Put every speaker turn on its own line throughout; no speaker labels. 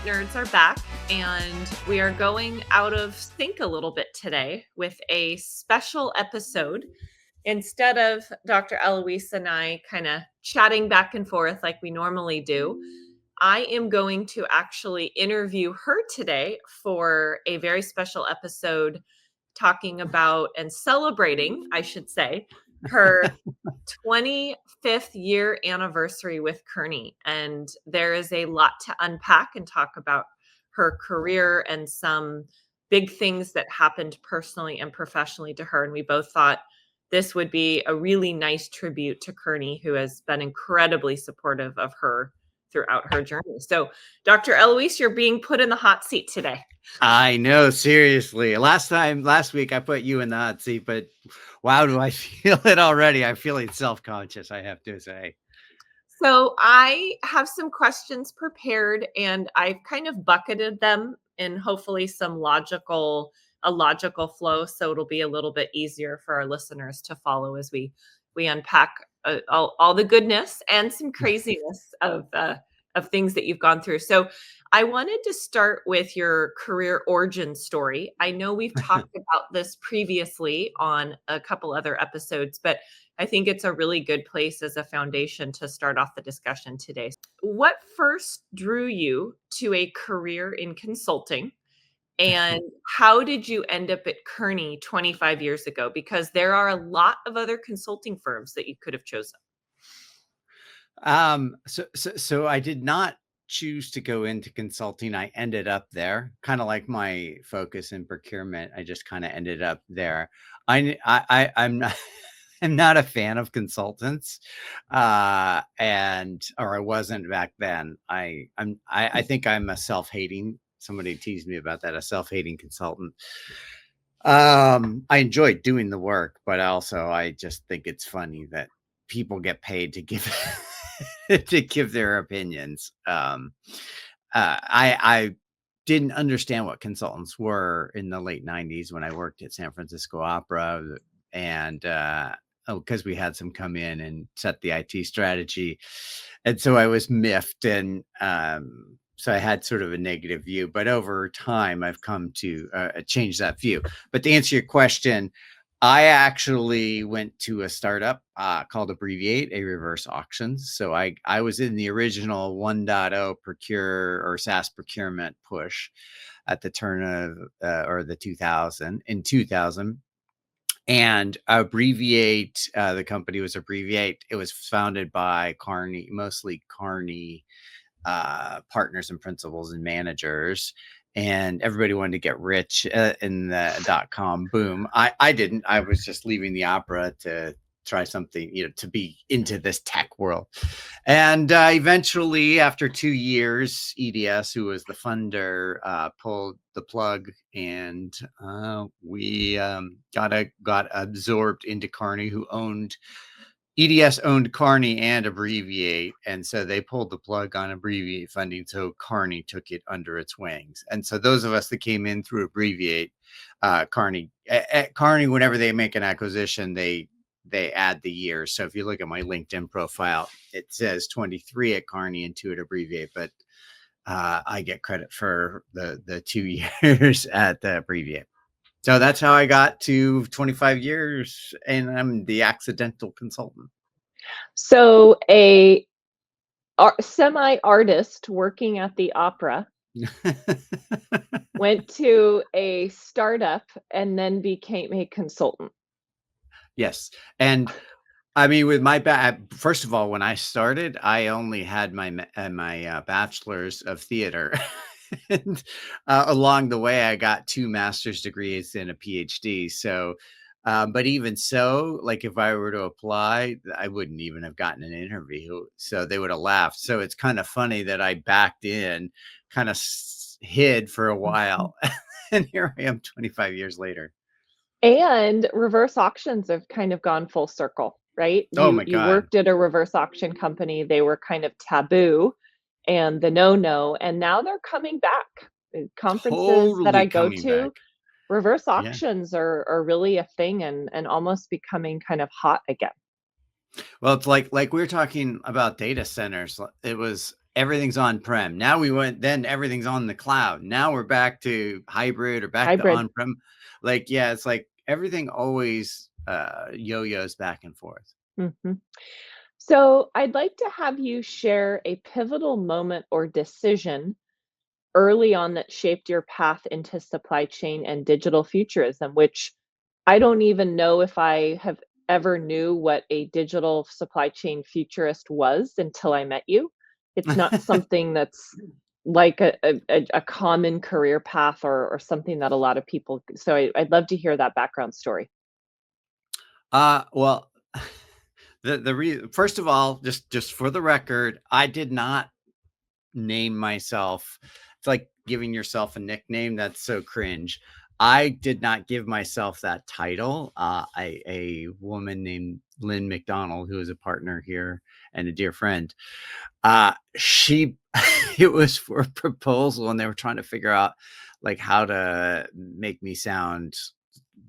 Nerds are back, and we are going out of sync a little bit today with a special episode. Instead of Dr. Eloise and I kind of chatting back and forth like we normally do, I am going to actually interview her today for a very special episode talking about and celebrating, I should say, her 25th year anniversary with Kearney. And there is a lot to unpack and talk about her career and some big things that happened personally and professionally to her. And we both thought this would be a really nice tribute to Kearney, who has been incredibly supportive of her throughout her journey. So, Dr. Eloise, you're being put in the hot seat today.
I know, seriously. Last week, I put you in the hot seat, but wow, do I feel it already? I'm feeling self-conscious, I have to say.
So I have some questions prepared and I've kind of bucketed them in hopefully a logical flow, so it'll be a little bit easier for our listeners to follow as we unpack all the goodness and some craziness of things that you've gone through. So I wanted to start with your career origin story. I know we've talked about this previously on a couple other episodes, but I think it's a really good place as a foundation to start off the discussion today. What first drew you to a career in consulting? And how did you end up at Kearney 25 years ago? Because there are a lot of other consulting firms that you could have chosen.
So I did not choose to go into consulting. I ended up there, kind of like my focus in procurement. I just kind of ended up there. I'm not. I'm not a fan of consultants, or I wasn't back then. I think I'm a self-hating. Somebody teased me about that. A self-hating consultant. I enjoy doing the work, but also I just think it's funny that people get paid to give to give their opinions. I didn't understand what consultants were in the late 90s when I worked at San Francisco Opera, and because we had some come in and set the IT strategy, and so I was miffed, and so I had sort of a negative view. But over time, I've come to change that view. But to answer your question, I actually went to a startup called Abbreviate, a reverse auctions. So I was in the original 1.0 procure or SaaS procurement push at the turn of or the 2000 in 2000. And Abbreviate, the company was Abbreviate. It was founded by Kearney, mostly Kearney partners and principals and managers, and everybody wanted to get rich in the .com boom. I didn't. I was just leaving the opera to try something, to be into this tech world. And eventually, after 2 years, EDS, who was the funder, pulled the plug, and we got absorbed into Kearney, who owned EDS owned Kearney and Abbreviate, and so they pulled the plug on Abbreviate funding, so Kearney took it under its wings. And so those of us that came in through Abbreviate, Kearney, at Kearney, whenever they make an acquisition, they add the years. So if you look at my LinkedIn profile, it says 23 at Kearney and 2 at Abbreviate, but I get credit for the 2 years at the Abbreviate. So that's how I got to 25 years, and I'm the accidental consultant.
So a semi-artist working at the opera went to a startup and then became a consultant.
Yes. And I mean, with my first of all, when I started, I only had my bachelor's of theater. And along the way, I got 2 master's degrees and a PhD. So, but even so, like if I were to apply, I wouldn't even have gotten an interview. So they would have laughed. So it's kind of funny that I backed in, kind of hid for a while. And here I am 25 years later.
And reverse auctions have kind of gone full circle, right?
Oh my
You
God.
worked at a reverse auction company. They were kind of taboo and the no-no, and now they're coming back. Conferences that I go to, reverse auctions are really a thing and almost becoming kind of hot again.
Well, it's like we were talking about data centers. It was everything's on-prem. Now then everything's on the cloud. Now we're back to hybrid or back to
Hybrid.
on-prem. Like, yeah, it's like everything always yo-yos back and forth.
Mhm. So, I'd like to have you share a pivotal moment or decision early on that shaped your path into supply chain and digital futurism, which I don't even know if I have ever knew what a digital supply chain futurist was until I met you. It's not something that's like a common career path or something that a lot of people. So I'd love to hear that background story.
Well, first of all, just for the record, I did not name myself. It's like giving yourself a nickname. That's so cringe. I did not give myself that title. A woman named Lynn McDonald, who is a partner here and a dear friend, she it was for a proposal, and they were trying to figure out like how to make me sound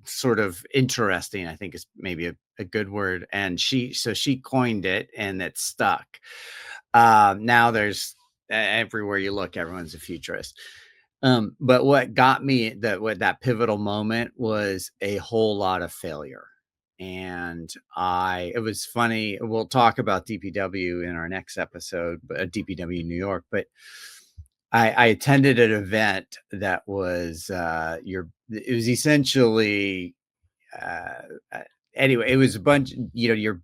sort of interesting, I think is maybe a good word. And she coined it, and it stuck. Now there's everywhere you look, everyone's a futurist. But what got me that pivotal moment was a whole lot of failure. And it was funny. We'll talk about DPW in our next episode, but DPW New York. But I attended an event that was it was essentially uh, uh, anyway, it was a bunch, your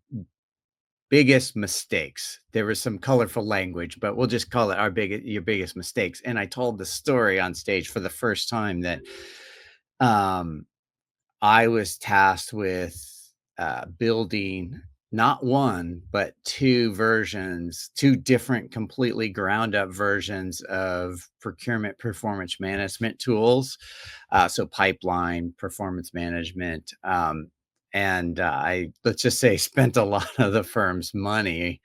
biggest mistakes. There was some colorful language, but we'll just call it your biggest mistakes. And I told the story on stage for the first time that um I was tasked with building not one, but two different, completely ground up versions of procurement performance management tools. So pipeline performance management. And let's just say, spent a lot of the firm's money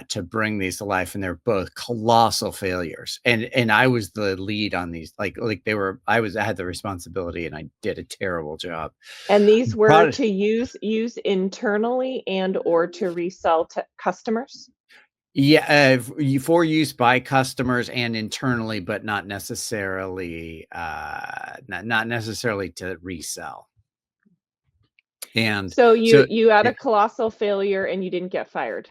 to bring these to life, and they're both colossal failures. And I was the lead on these, like I had the responsibility, and I did a terrible job.
And these were
Proud
to use internally and or to resell to customers?
Yeah, for use by customers and internally, but not necessarily not necessarily to resell. And
So
so
you had
yeah,
a colossal failure and you didn't get fired.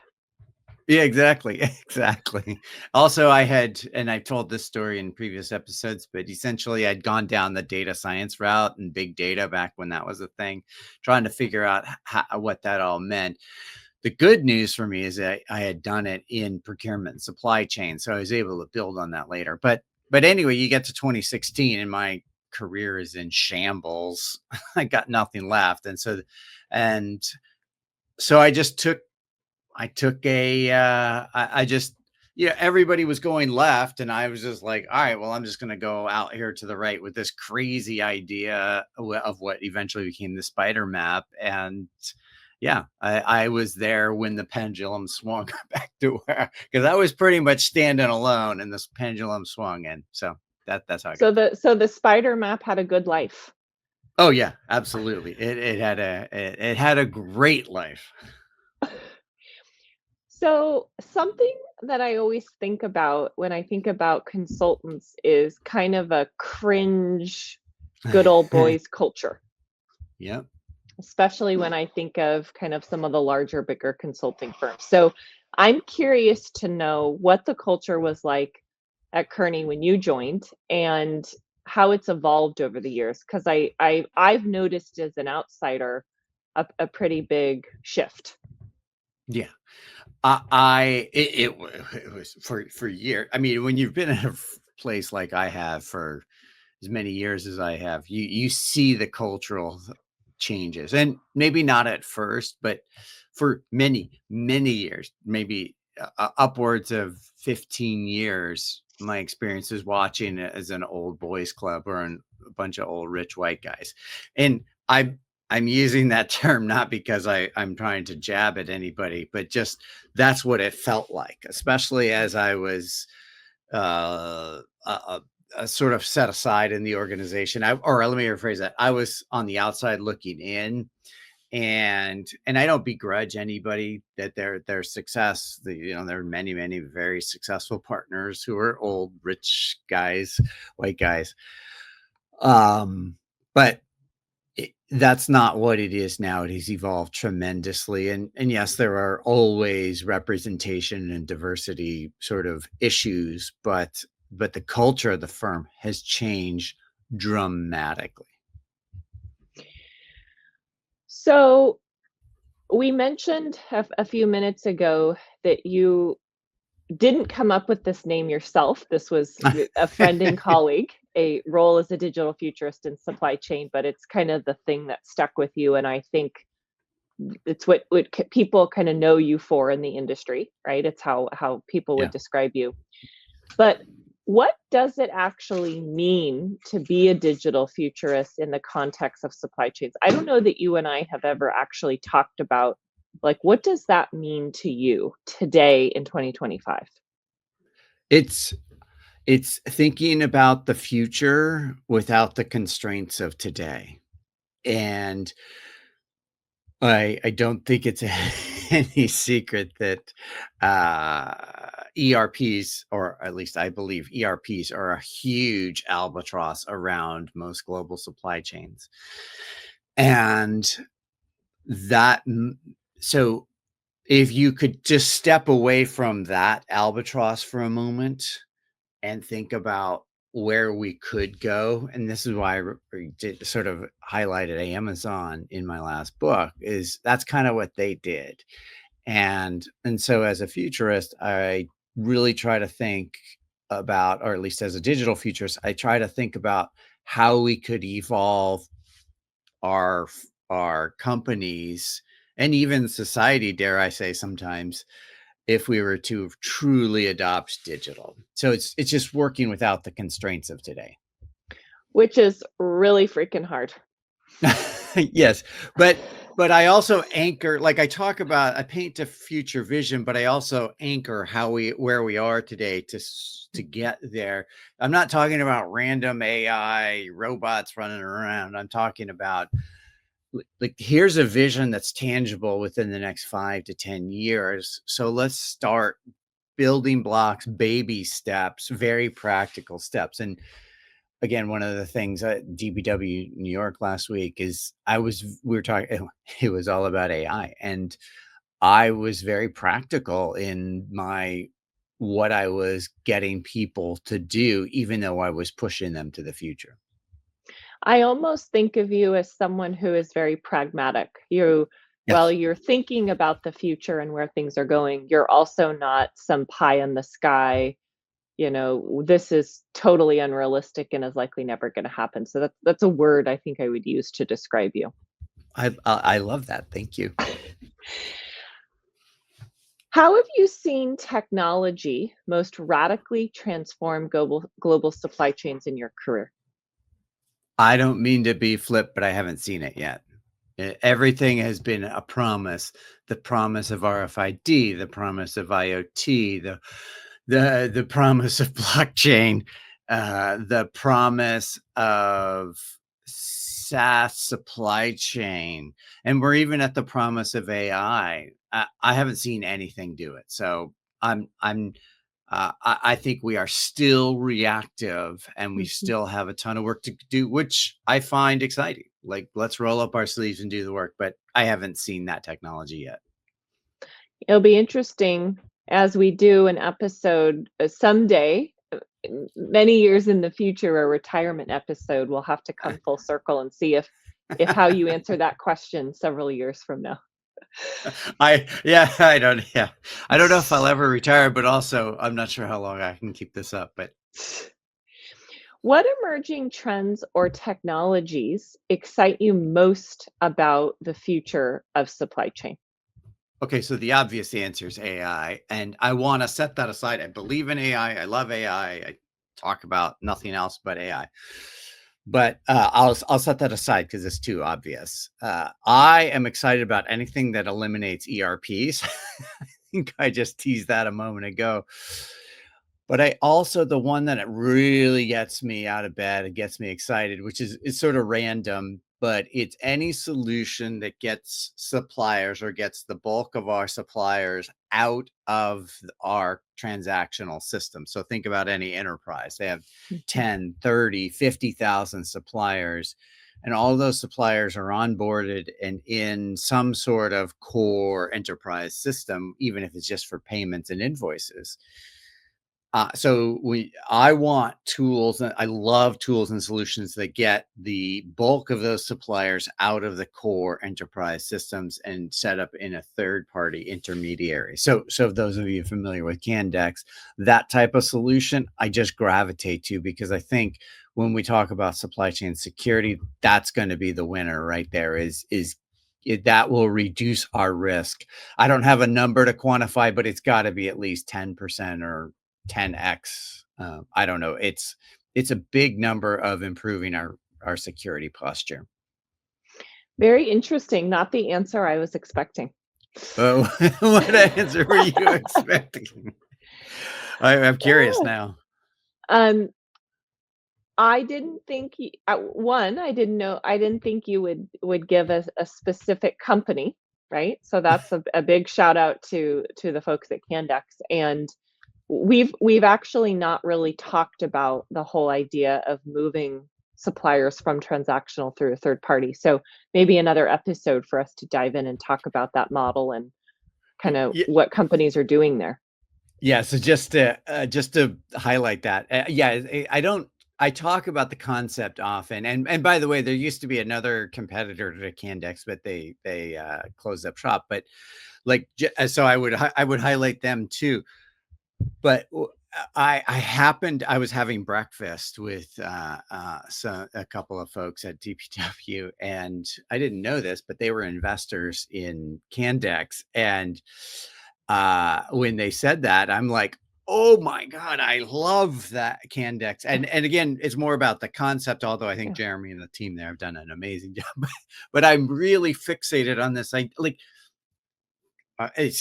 yeah, exactly. Exactly. Also, and I've told this story in previous episodes, but essentially I'd gone down the data science route and big data back when that was a thing, trying to figure out what that all meant. The good news for me is that I had done it in procurement and supply chain, so I was able to build on that later. But anyway, you get to 2016 and my career is in shambles. I got nothing left. And so I took I just, everybody was going left, and I was just like, all right, well, I'm just going to go out here to the right with this crazy idea of what eventually became the spider map. And yeah, I was there when the pendulum swung back to where, because I was pretty much standing alone, and this pendulum swung. And so that's how I got there.
So the spider map had a good life.
Oh yeah, absolutely. It had a great life.
So something that I always think about when I think about consultants is kind of a cringe good old boys culture,
Yep.
especially when I think of kind of some of the larger, bigger consulting firms. So I'm curious to know what the culture was like at Kearney when you joined and how it's evolved over the years. Because I've noticed as an outsider a pretty big shift.
Yeah. It was for years. I mean, when you've been in a place like I have for as many years as I have, you see the cultural changes, and maybe not at first, but for many years, maybe upwards of 15 years, my experience is watching it as an old boys club or a bunch of old rich white guys. And I'm using that term not because I'm trying to jab at anybody, but just that's what it felt like, especially as I was uh, sort of set aside in the organization. Or let me rephrase that. I was on the outside looking in, And I don't begrudge anybody that their success. There are many very successful partners who are old rich guys, white guys. But that's not what it is now. It has evolved tremendously, and yes, there are always representation and diversity sort of issues, but the culture of the firm has changed dramatically.
So we mentioned a few minutes ago that you didn't come up with this name yourself. This was a friend and colleague, a role as a digital futurist in supply chain, but it's kind of the thing that stuck with you. And I think it's what people kind of know you for in the industry, right? It's how people would
Yeah.
describe you. But what does it actually mean to be a digital futurist in the context of supply chains? I don't know that you and I have ever actually talked about, like, what does that mean to you today in 2025?
It's it's thinking about the future without the constraints of today. And I don't think it's any secret that ERPs, or at least I believe ERPs, are a huge albatross around most global supply chains. And that, so if you could just step away from that albatross for a moment and think about where we could go, and this is why I did sort of highlighted Amazon in my last book, is that's kind of what they did. And so as a futurist, I really try to think about, or at least as a digital futurist, I try to think about how we could evolve our our companies and even society, dare I say, sometimes, if we were to truly adopt digital. So it's just working without the constraints of today.
Which is really freaking hard.
Yes, but I also anchor, like I talk about, I paint a future vision, but I also anchor where we are today to get there. I'm not talking about random AI robots running around. I'm talking about, like, here's a vision that's tangible within the next 5 to 10 years. So let's start building blocks, baby steps, very practical steps. And again, one of the things at DBW New York last week is we were talking, it was all about AI. And I was very practical in what I was getting people to do, even though I was pushing them to the future.
I almost think of you as someone who is very pragmatic. While
Yes.
you're thinking about the future and where things are going, you're also not some pie in the sky, this is totally unrealistic and is likely never going to happen. So that's a word I think I would use to describe you.
I love that. Thank you.
How have you seen technology most radically transform global supply chains in your career?
I don't mean to be flip, but I haven't seen it yet. Everything has been a promise, the promise of RFID, the promise of IoT, the promise of blockchain, the promise of SaaS supply chain, and we're even at the promise of AI. I haven't seen anything do it, so I think we are still reactive, and we
Mhm.
still have a ton of work to do, which I find exciting. Like, let's roll up our sleeves and do the work, but I haven't seen that technology yet.
It'll be interesting as we do an episode someday, many years in the future, a retirement episode. We'll have to come full circle and see if how you answer that question several years from now.
I don't know if I'll ever retire, but also I'm not sure how long I can keep this up. But
What emerging trends or technologies excite you most about the future of supply chain?
okay, so the obvious answer is AI, and I want to set that aside. I believe in AI. I love AI. I talk about nothing else but AI. But I'll set that aside because it's too obvious. I am excited about anything that eliminates ERPs. I think I just teased that a moment ago. But I also, the one that it really gets me out of bed and gets me excited, which is sort of random, but it's any solution that gets suppliers or gets the bulk of our suppliers out of our transactional system. So think about any enterprise. They have
Mhm.
10, 30, 50,000 suppliers, and all those suppliers are onboarded and in some sort of core enterprise system, even if it's just for payments and invoices. I want tools, and I love tools and solutions that get the bulk of those suppliers out of the core enterprise systems and set up in a third party intermediary. So those of you familiar with Candex, that type of solution, I just gravitate to, because I think when we talk about supply chain security, that's going to be the winner right there. That will reduce our risk. I don't have a number to quantify, but it's got to be at least 10% or 10x. I don't know. It's a big number of improving our security posture.
Very interesting. Not the answer I was expecting.
Oh, what answer were you expecting? I'm curious now.
Um, I didn't think one, I didn't think you would give a specific company, right? So that's a big shout out to the folks at Candex. And we've actually not really talked about the whole idea of moving suppliers from transactional through a third party. So maybe another episode for us to dive in and talk about that model and kind of
Yeah,
what companies are doing there.
yeah. So just to highlight that, yeah, I talk about the concept often, and by the way, there used to be another competitor to Candex, but they closed up shop. But so I would highlight them too. But I was having breakfast with a couple of folks at DPW, and I didn't know this, but they were investors in Candex. And when they said that, I'm like, oh my God, I love that Candex. And again, it's more about the concept, although I think
Yeah.
Jeremy and the team there have done an amazing job. But I'm really fixated on this. So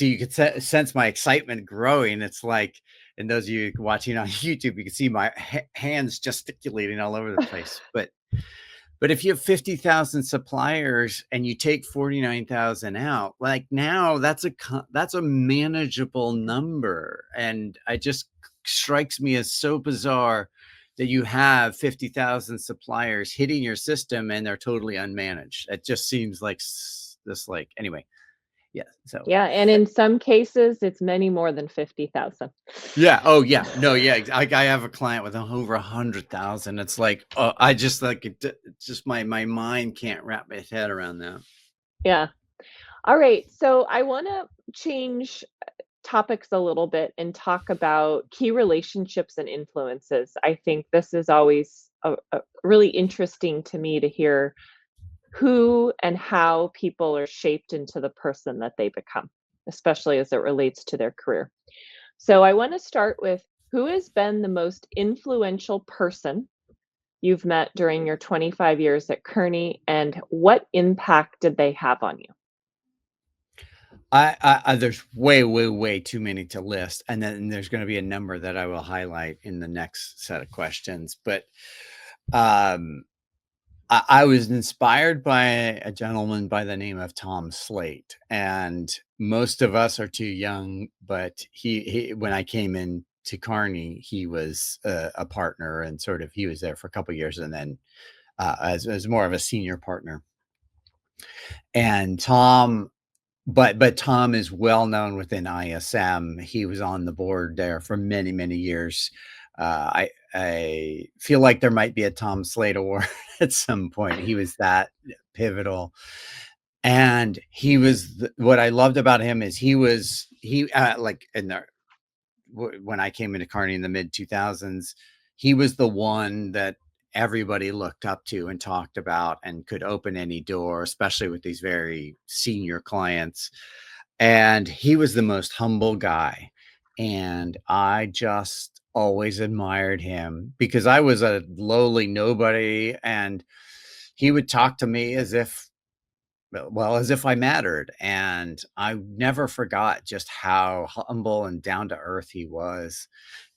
you could sense my excitement growing. It's like, and those of you watching on YouTube, you can see my hands gesticulating all over the place. But if you have 50,000 suppliers and you take 49,000 out, like now that's a manageable number. And it just strikes me as so bizarre that you have 50,000 suppliers hitting your system and they're totally unmanaged. It just seems like this, like, anyway. Yeah. So
Yeah, and in some cases, it's many more than 50,000.
yeah. Oh, yeah. No, yeah. I have a client with over 100,000. It's like, I just like it. It's just my mind can't wrap its head around that.
Yeah. All right. So I want to change topics a little bit and talk about key relationships and influences. I think this is always really interesting to me to hear who and how people are shaped into the person that they become, especially as it relates to their career. So I want to start with who has been the most influential person you've met during your 25 years at Kearney, and what impact did they have on you?
There's way too many to list, and then there's going to be a number that I will highlight in the next set of questions. But um, I was inspired by a gentleman by the name of Tom Slate, and most of us are too young. But he when I came in to Kearney, he was a partner, and sort of he was there for a couple of years, and then as more of a senior partner. And but Tom is well known within ISM. He was on the board there for many years. I feel like there might be a Tom Slate Award at some point. He was that pivotal, and what I loved about him is he like in the when I came into Kearney in the mid 2000s, he was the one that everybody looked up to and talked about and could open any door, especially with these very senior clients. And he was the most humble guy. And I just always admired him because I was a lowly nobody. And he would talk to me as if I mattered. And I never forgot just how humble and down to earth he was.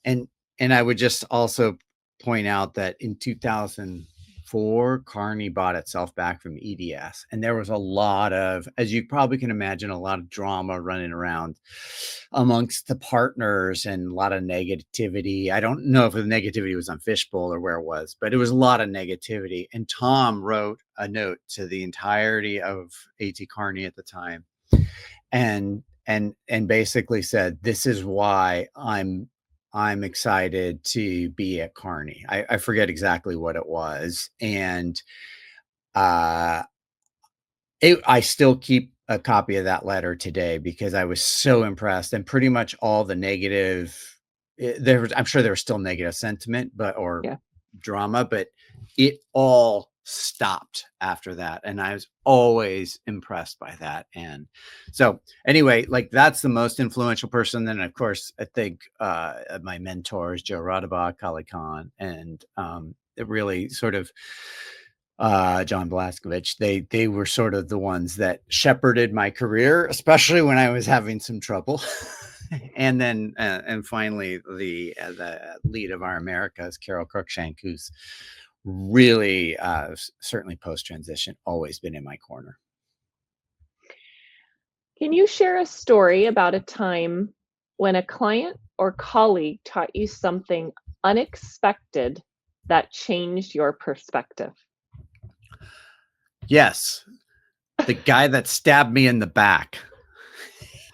And and I would just also point out that in 2004 before Carney bought itself back from EDS. And there was a lot of, as you probably can imagine, a lot of drama running around amongst the partners and a lot of negativity. I don't know if the negativity was on Fishbowl or where it was, but it was a lot of negativity. And Tom wrote a note to the entirety of AT Kearney at the time and basically said, this is why I'm excited to be at Kearney. I forget exactly what it was. And I still keep a copy of that letter today because I was so impressed, and pretty much all the negative, I'm sure there was still negative sentiment, or
Yeah.
drama, but it all stopped after that. And I was always impressed by that. And so anyway, like that's the most influential person. Then of course, I think my mentors, Joe Rodabach, Kali Khan, and it really sort of John Blaskovich, they were sort of the ones that shepherded my career, especially when I was having some trouble. And then and finally the lead of our Americas, Carol Cruikshank, who's really certainly post transition always been in my corner.
Can you share a story about a time when a client or colleague taught you something unexpected that changed your perspective?
Yes, the guy that stabbed me in the back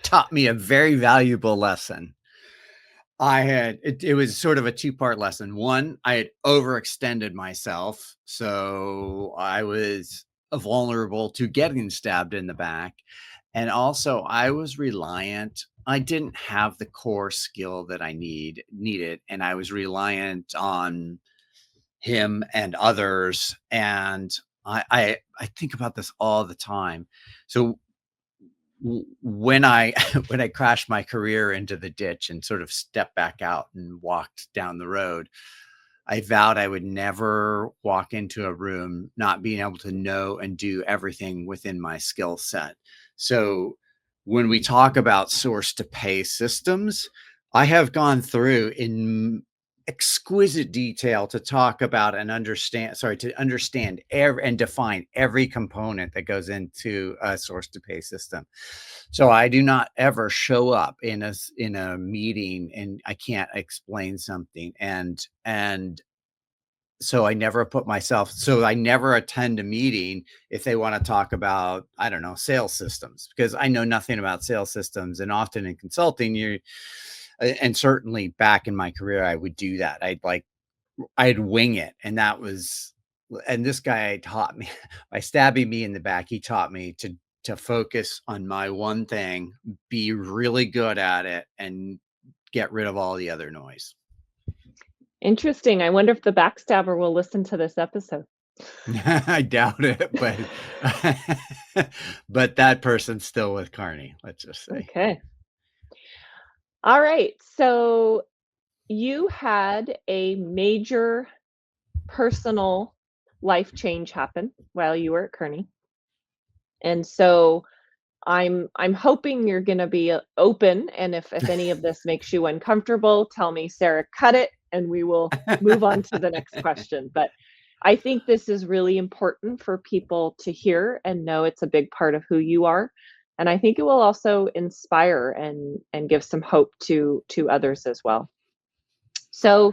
taught me a very valuable lesson. It was sort of a two-part lesson. One, I had overextended myself, so I was vulnerable to getting stabbed in the back. And also I was reliant. I didn't have the core skill that I needed, and I was reliant on him and others. And I think about this all the time. So when I when I crashed my career into the ditch and sort of stepped back out and walked down the road, I vowed I would never walk into a room not being able to know and do everything within my skill set. So when we talk about source to pay systems, I have gone through in exquisite detail to talk about and understand and define every component that goes into a source to pay system. So I do not ever show up in a meeting and I can't explain something. And so I never attend a meeting if they want to talk about, I don't know, sales systems, because I know nothing about sales systems. And often in consulting, and certainly back in my career, I would do that. I'd wing it. And this guy taught me by stabbing me in the back. He taught me to focus on my one thing, be really good at it, and get rid of all the other noise.
Interesting. I wonder if the backstabber will listen to this episode.
I doubt it, but that person's still with Kearney, let's just say.
Okay. All right. So you had a major personal life change happen while you were at Kearney. And so I'm hoping you're going to be open, and if any of this makes you uncomfortable, tell me, Sarah, cut it, and we will move on to the next question. But I think this is really important for people to hear and know. It's a big part of who you are, and I think it will also inspire and give some hope to others as well. So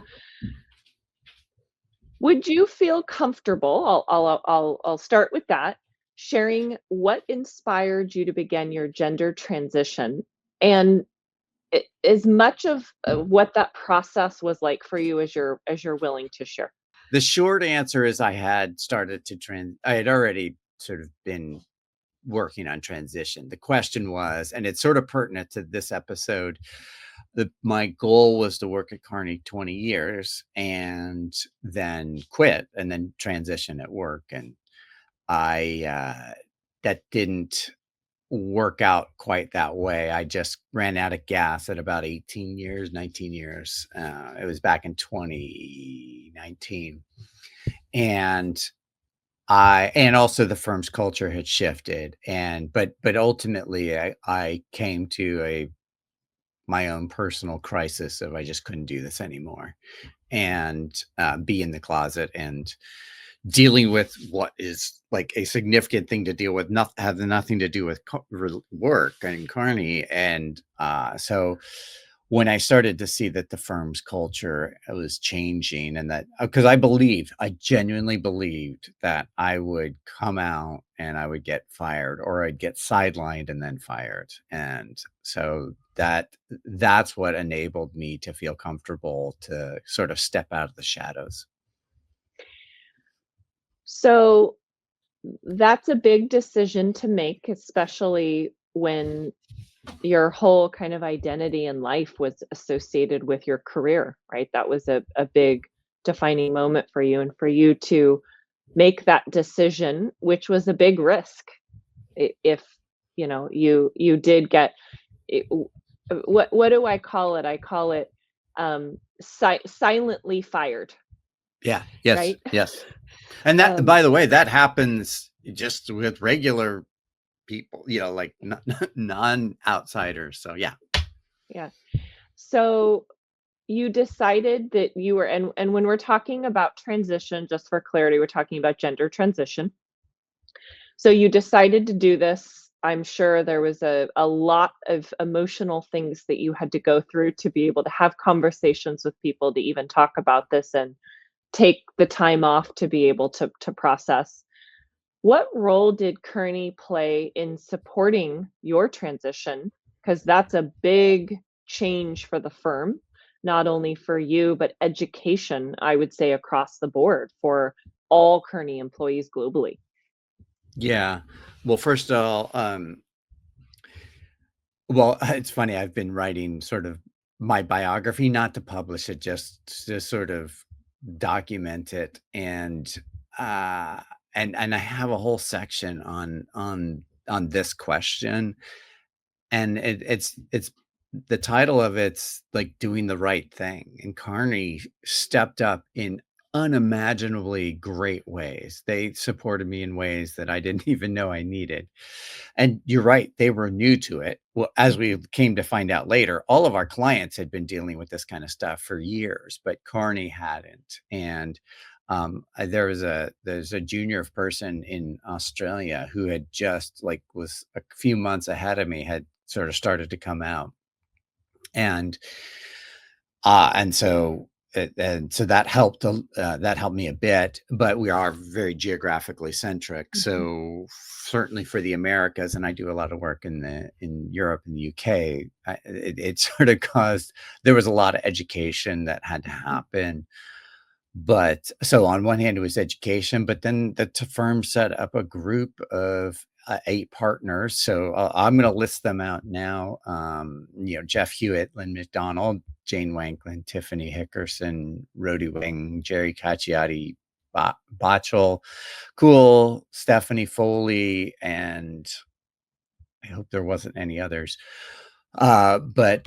would you feel comfortable, I'll start with that, sharing what inspired you to begin your gender transition, and as much of what that process was like for you as you're willing to share?
The short answer is I had already sort of been working on transition. The question was, and it's sort of pertinent to this episode, my goal was to work at Kearney 20 years and then quit and then transition at work. And that didn't work out quite that way. I just ran out of gas at about 18 years, 19 years. It was back in 2019. And also the firm's culture had shifted. But ultimately I came to my own personal crisis of I just couldn't do this anymore and be in the closet and dealing with what is like a significant thing to deal with, has nothing to do with work and Carney. And so when I started to see that the firm's culture was changing, and that because I genuinely believed that I would come out and I would get fired, or I'd get sidelined and then fired. And so that's what enabled me to feel comfortable to sort of step out of the shadows.
So that's a big decision to make, especially when your whole kind of identity in life was associated with your career, right? That was a big defining moment for you, and for you to make that decision, which was a big risk. If you did get it, what do I call it? I call it silently fired,
Yeah. Yes.
right?
Yes. And that,
um,
by the way, that happens just with regular people, like non-outsiders. So yeah.
yeah. So you decided that you were, and when we're talking about transition, just for clarity, we're talking about gender transition. So you decided to do this. I'm sure there was a lot of emotional things that you had to go through to be able to have conversations with people to even talk about this and take the time off to be able to process. What role did Kearney play in supporting your transition? Because that's a big change for the firm, not only for you, but education, I would say, across the board for all Kearney employees globally.
Yeah. Well, first of all, well, it's funny. I've been writing sort of my biography, not to publish it, just to sort of document it. Uh and I have a whole section on this question. And it's the title of it's like doing the right thing. And Carney stepped up in unimaginably great ways. They supported me in ways that I didn't even know I needed. And you're right, they were new to it. Well, as we came to find out later, all of our clients had been dealing with this kind of stuff for years, but Carney hadn't. And there's a junior person in Australia who had just like was a few months ahead of me, had sort of started to come out. And and so that helped me a bit, but we are very geographically centric.
Mhm.
So certainly for the Americas, and I do a lot of work in Europe and the UK, it sort of caused, there was a lot of education that had to
Mhm.
happen. But so on one hand, it was education, but then the firm set up a group of 8 partners. So I'm going to list them out now. Jeff Hewitt, Lynn McDonald, Jane Wanklin, Tiffany Hickerson, Rhodey Wing, Jerry Cacciati, Botchel, Cool, Stephanie Foley, and I hope there wasn't any others. But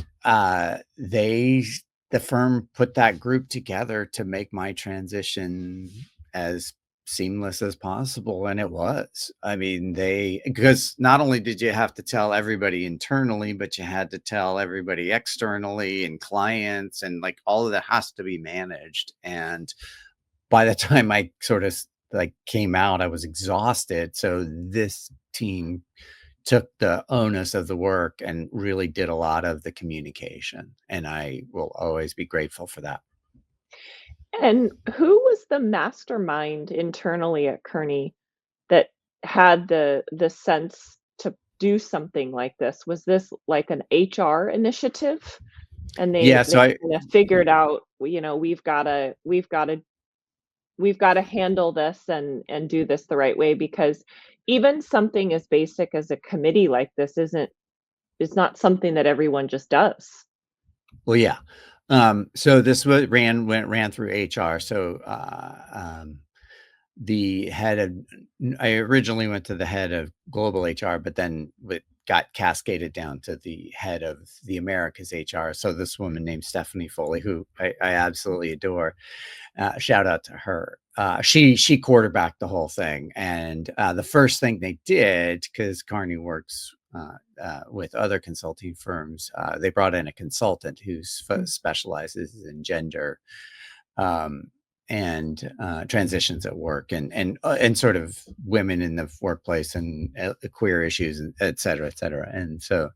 the firm put that group together to make my transition as seamless as possible. And it was. I mean, because not only did you have to tell everybody internally, but you had to tell everybody externally and clients, and like all of that has to be managed. And by the time I sort of like came out, I was exhausted. So this team took the onus of the work and really did a lot of the communication. And I will always be grateful for that.
And who was the mastermind internally at Kearney that had the sense to do something like this? Was this like an HR initiative? And
Yeah.
they
So I,
kinda figured out, we've gotta handle this and do this the right way, because even something as basic as a committee like this is not something that everyone just does.
well, yeah. So this ran through HR. So, the head of I originally went to the head of global HR, but then it got cascaded down to the head of the Americas HR. So this woman named Stephanie Foley, who I absolutely adore, shout out to her. She quarterbacked the whole thing, and the first thing they did, because Carney works with other consulting firms, they brought in a consultant who
Mm.
specializes in gender. Um, and transitions at work, and sort of women in the workplace, and queer issues, and et cetera, et cetera. And so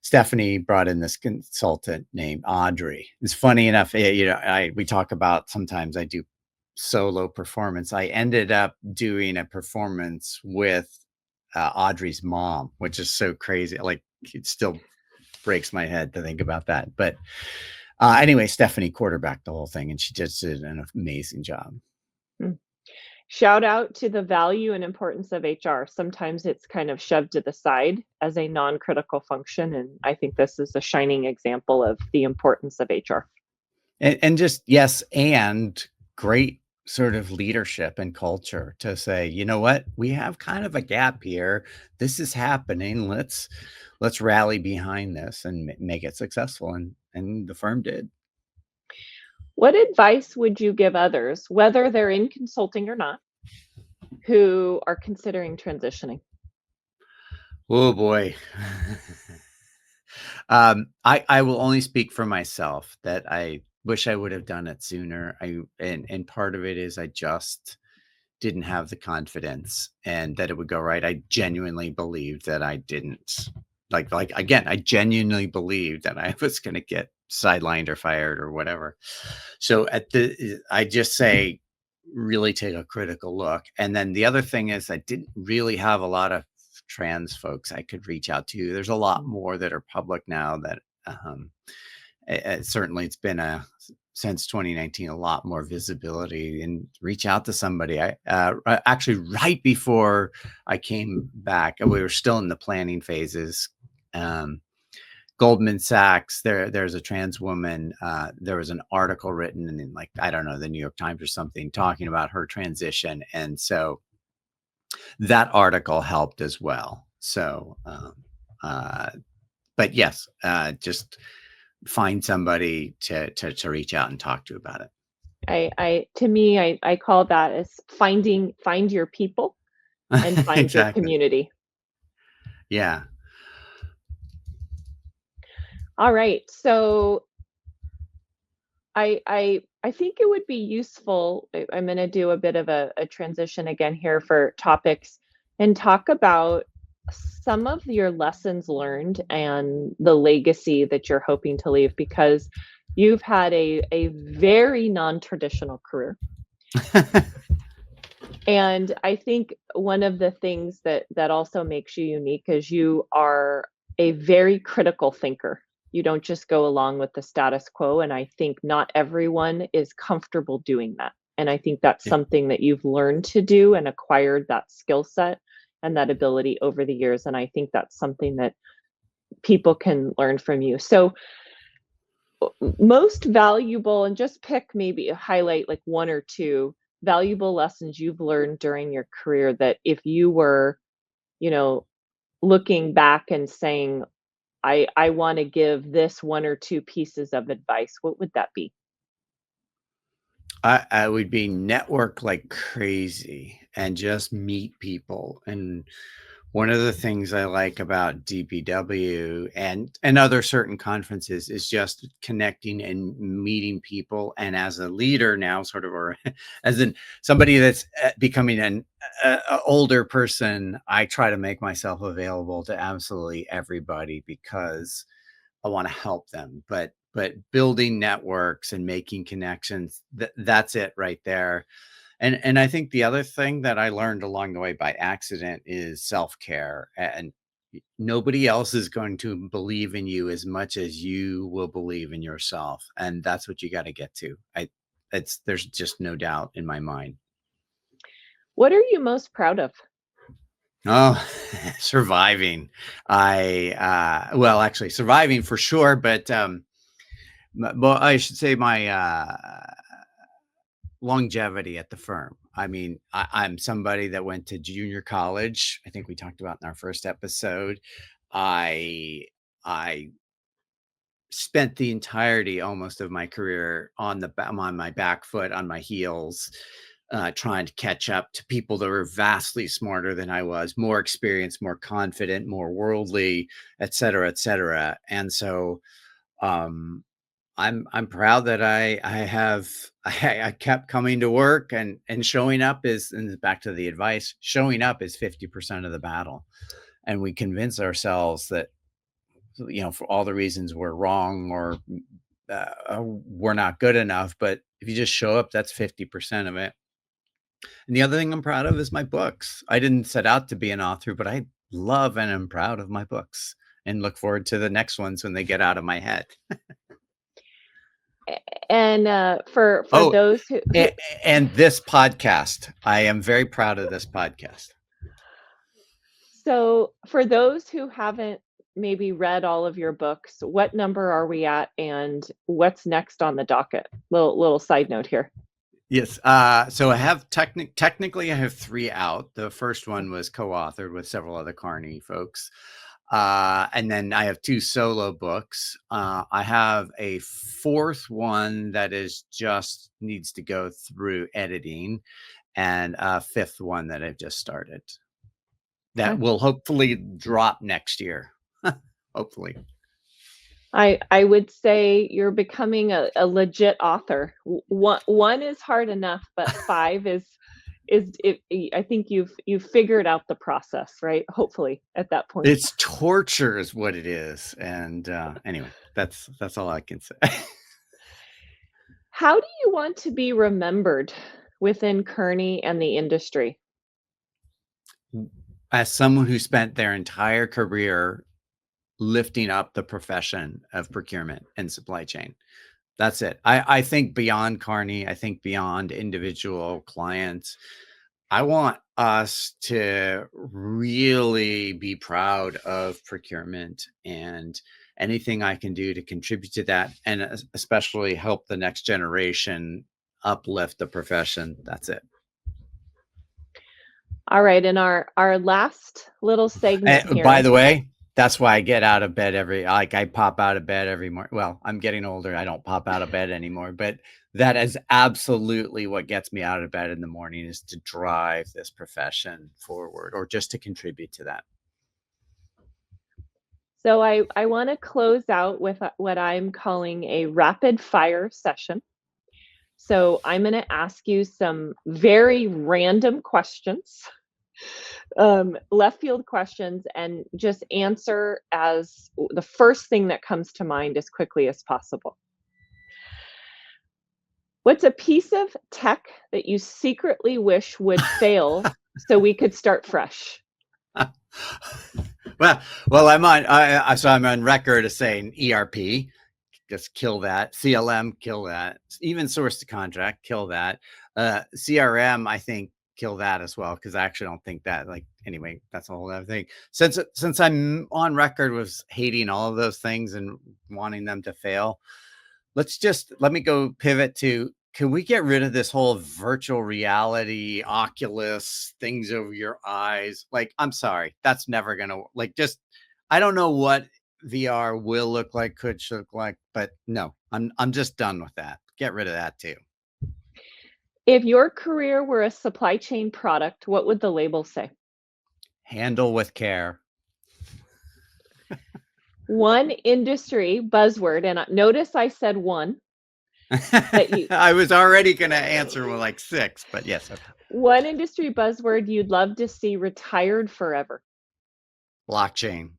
Stephanie brought in this consultant named Audrey. It's funny enough, we talk about, sometimes I do solo performance. I ended up doing a performance with Audrey's mom, which is so crazy. Like, it still breaks my head to think about that. But anyway, Stephanie quarterbacked the whole thing, and she just did an amazing job.
Shout out to the value and importance of HR. Sometimes it's kind of shoved to the side as a non-critical function, and I think this is a shining example of the importance of HR.
And just, yes, and great sort of leadership and culture to say, you know what, we have kind of a gap here. This is happening. Let's rally behind this and make it successful. And the firm did.
What advice would you give others, whether they're in consulting or not, who are considering transitioning?
Oh boy. I will only speak for myself, that I wish I would have done it sooner. And part of it is I just didn't have the confidence and that it would go right. I genuinely believed that I didn't. Like again, I genuinely believed that I was going to get sidelined or fired or whatever. So I just say, really take a critical look. And then the other thing is, I didn't really have a lot of trans folks I could reach out to. There's a lot more that are public now that certainly it's been since 2019, a lot more visibility, and reach out to somebody. I actually, right before I came back, we were still in the planning phases. Goldman Sachs, there's a trans woman. There was an article written in, like, I don't know, the New York Times or something, talking about her transition. And so that article helped as well. So, but yes, just find somebody to reach out and talk to about it.
To me, I call that as find your people and find
Exactly.
your community.
Yeah.
All right. So I think it would be useful. I'm going to do a bit of a transition again here for topics, and talk about some of your lessons learned and the legacy that you're hoping to leave, because you've had a very non-traditional career. And I think one of the things that also makes you unique is you are a very critical thinker. You don't just go along with the status quo, and I think not everyone is comfortable doing that. And I think that's
Yeah.
something that you've learned to do and acquired that skill set and that ability over the years, and I think that's something that people can learn from you. So most valuable, and just pick, maybe highlight like one or two valuable lessons you've learned during your career, that if you were, looking back and saying, I want to give this one or two pieces of advice, what would that be?
I would be network like crazy and just meet people. And one of the things I like about DPW and other certain conferences is just connecting and meeting people. And as a leader now, sort of, or as in somebody that's becoming an older person, I try to make myself available to absolutely everybody, because I want to help them. But building networks and making connections, that's it right there. And I think the other thing that I learned along the way by accident is self-care. And nobody else is going to believe in you as much as you will believe in yourself. And that's what you got to get to. There's just no doubt in my mind.
What are you most proud of?
Oh, surviving. Well, actually surviving for sure, but well, I should say my longevity at the firm. I mean, I'm somebody that went to junior college. I think we talked about in our first episode. I spent the entirety almost of my career on my back foot, on my heels, trying to catch up to people that were vastly smarter than I was, more experienced, more confident, more worldly, et cetera, et cetera. And so, I'm proud that I kept coming to work, and showing up is, and back to the advice, showing up is 50% of the battle. And we convince ourselves that, for all the reasons we're wrong, or we're not good enough. But if you just show up, that's 50% of it. And the other thing I'm proud of is my books. I didn't set out to be an author, but I love and am proud of my books, and look forward to the next ones when they get out of my head.
And for
Oh,
those who
and this podcast, I am very proud of this podcast.
so for those who haven't maybe read all of your books, what number are we at, and what's next on the docket? Little side note here.
Yes. So I have technically I have 3 out. The first one was co-authored with several other Carney folks. And then I have 2 solo books. I have a 4th one that is just needs to go through editing, and a 5th one that I've just started. That
Okay.
will hopefully drop next year. Hopefully.
I would say you're becoming a legit author. One is hard enough, but 5 is it, I think you've figured out the process, right? Hopefully at that point.
It's torture is what it is. And anyway, that's all I can say.
How do you want to be remembered within Kearney and the industry?
As someone who spent their entire career lifting up the profession of procurement and supply chain, that's it. I think beyond Kearney, I think beyond individual clients. I want us to really be proud of procurement, and anything I can do to contribute to that, and especially help the next generation uplift the profession. That's it.
All right, in our last little segment here.
By the way, that's why I get out of bed I pop out of bed every morning. Well, I'm getting older. I don't pop out of bed anymore, but that is absolutely what gets me out of bed in the morning, is to drive this profession forward, or just to contribute to that.
So I want to close out with what I'm calling a rapid fire session. So I'm going to ask you some very random questions, left field questions, and just answer as the first thing that comes to mind as quickly as possible. What's a piece of tech that you secretly wish would fail so we could start fresh?
Well, I'm on record as saying ERP. Just kill that. CLM, kill that. Even source to contract, kill that. CRM, I think, kill that as well, because I actually don't think that, anyway, that's a whole other thing. Since I'm on record with hating all of those things and wanting them to fail, let me go pivot to, can we get rid of this whole virtual reality, Oculus, things over your eyes? I'm sorry, that's never gonna, I don't know what VR will look like, could look like, but no, I'm just done with that. Get rid of that too.
If your career were a supply chain product, what would the label say?
Handle with care.
One industry buzzword, and notice I said one.
I was already going to answer with 6, but yes. Okay.
One industry buzzword you'd love to see retired forever.
Blockchain.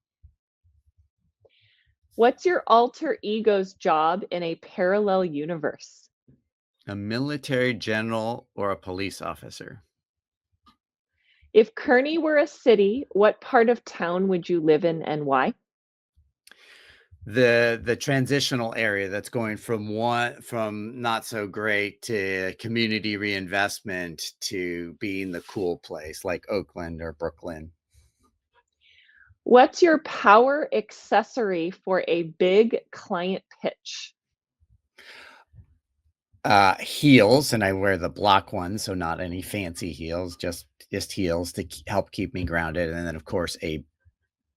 What's your alter ego's job in a parallel universe?
A military general or a police officer.
If Kearney were a city, what part of town would you live in and why?
The transitional area that's going from not so great to community reinvestment to being the cool place like Oakland or Brooklyn.
What's your power accessory for a big client pitch?
Heels, and I wear the block ones, so not any fancy heels, just heels to help keep me grounded. And then, of course,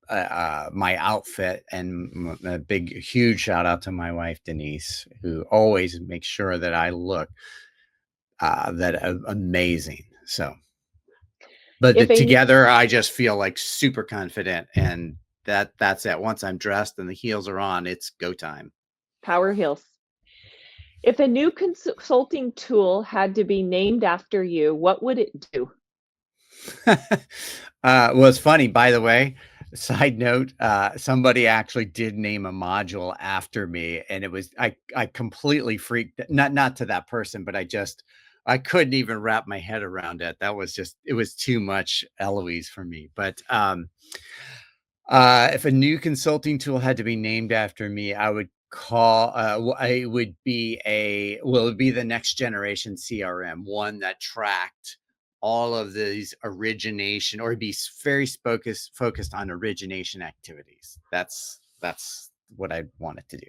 my outfit, and a big, huge shout out to my wife, Denise, who always makes sure that I look amazing. So, but together, I just feel super confident, and that's it. Once I'm dressed and the heels are on, it's go time.
Power heels. If a new consulting tool had to be named after you, what would it do?
Well, it's funny, by the way, side note, somebody actually did name a module after me, and it was I completely freaked, not to that person, but I couldn't even wrap my head around it. That was just it was too much Eloise for me. But if a new consulting tool had to be named after me, I would call it would be it would be the next generation CRM, one that tracked all of these origination, or be very focused on origination activities. That's what I want it to do.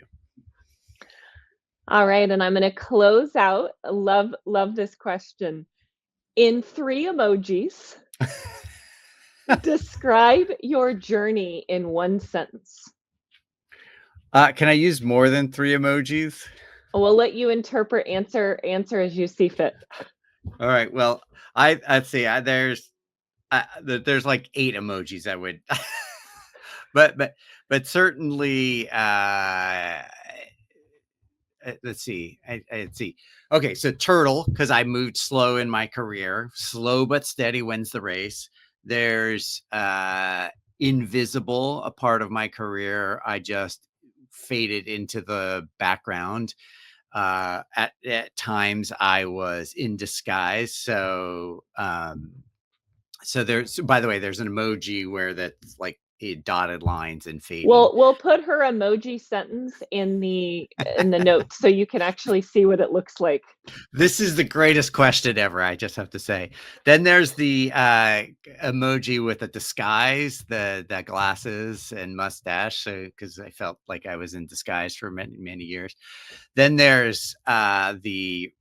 All right, and I'm going to close out. Love this question. In 3 emojis, describe your journey in 1 sentence.
Can I use more than 3 emojis?
We'll let you interpret, answer as you see fit.
All right. Well, I'd say there's like 8 emojis I would, but certainly, let's see. I'd see. Okay, so turtle, because I moved slow in my career. Slow but steady wins the race. There's invisible, a part of my career. I just faded into the background. At times I was in disguise. So there's, by the way, there's an emoji where that's like dotted lines and fading.
We'll put her emoji sentence in the notes so you can actually see what it looks like.
This is the greatest question ever, I just have to say. Then there's the emoji with a disguise, the glasses and mustache, because I felt like I was in disguise for many years. Then there's the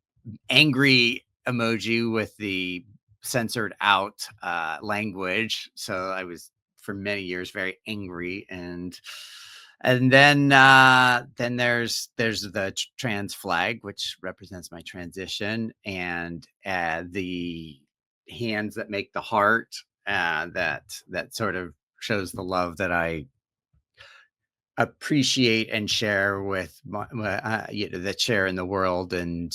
angry emoji with the censored out language. So I was for many years very angry, and then there's the trans flag, which represents my transition, and the hands that make the heart, that sort of shows the love that I appreciate and share with that share in the world, and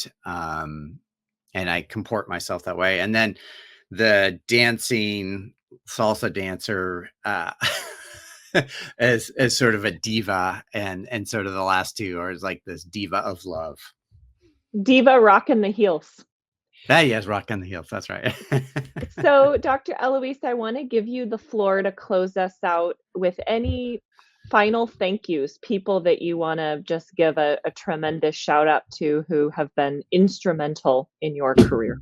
I comport myself that way. And then the dancing salsa dancer, as sort of a diva, and sort of the last 2 are like this diva of love.
Diva rocking the heels.
Yes, rocking the heels. That's right.
So, Dr. Eloise, I want to give you the floor to close us out with any final thank yous, people that you want to just give a tremendous shout out to who have been instrumental in your career.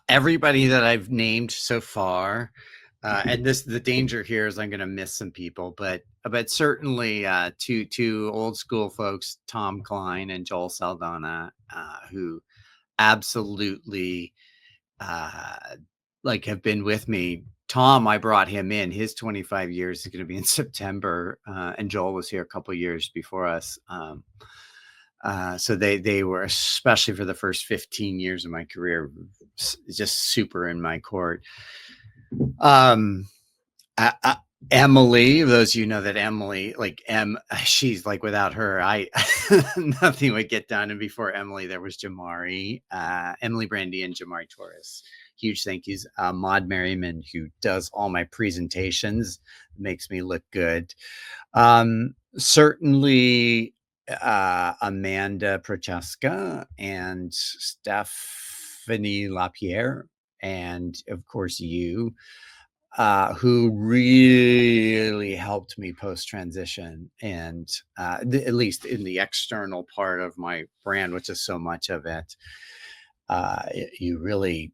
Everybody that I've named so far, and the danger here is I'm going to miss some people, but certainly two old school folks, Tom Klein and Joel Saldana, who absolutely like have been with me. Tom, I brought him in. His 25 years is going to be in September, and Joel was here a couple of years before us. So they were, especially for the first 15 years of my career, just super in my court. Emily, those of you know that Emily, like she's like, without her, nothing would get done. And before Emily, there was Jamari, Emily Brandy and Jamari Torres. Huge thank yous. Maud Merriman, who does all my presentations, makes me look good. Certainly Amanda Prochaska and Stephanie Lapierre, and of course you, who really helped me post-transition, and at least in the external part of my brand, which is so much of it. You really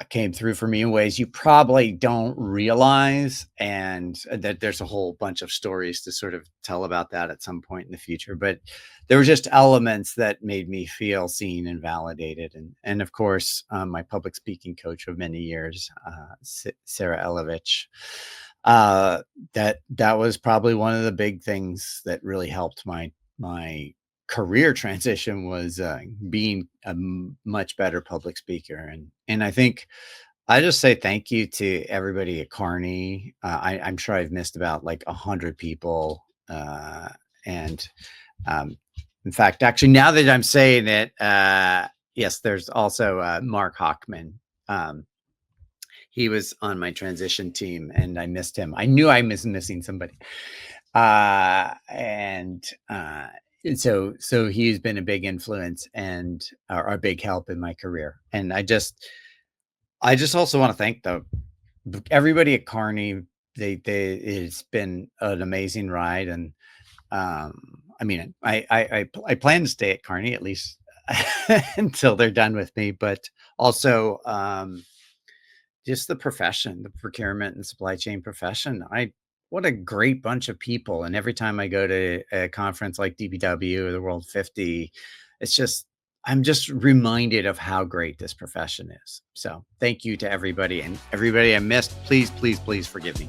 came through for me in ways you probably don't realize, and that there's a whole bunch of stories to sort of tell about that at some point in the future. But there were just elements that made me feel seen and validated. And of course, my public speaking coach of many years, Sarah Elovich, that was probably one of the big things that really helped my career transition, was being a much better public speaker. And I think I just say thank you to everybody at Kearney. I'm sure I've missed about like 100 people, and In fact, actually, now that I'm saying it, yes, there's also Mark Hockman. He was on my transition team, and I missed him. I knew I was missing somebody, and so he's been a big influence and a big help in my career. And I just also want to thank everybody at Kearney. It's been an amazing ride, and I mean, I plan to stay at Kearney at least until they're done with me, but also just the profession, the procurement and supply chain profession. What a great bunch of people. And every time I go to a conference like DBW or the World 50, I'm just reminded of how great this profession is. So thank you to everybody, and everybody I missed, please, please, please forgive me.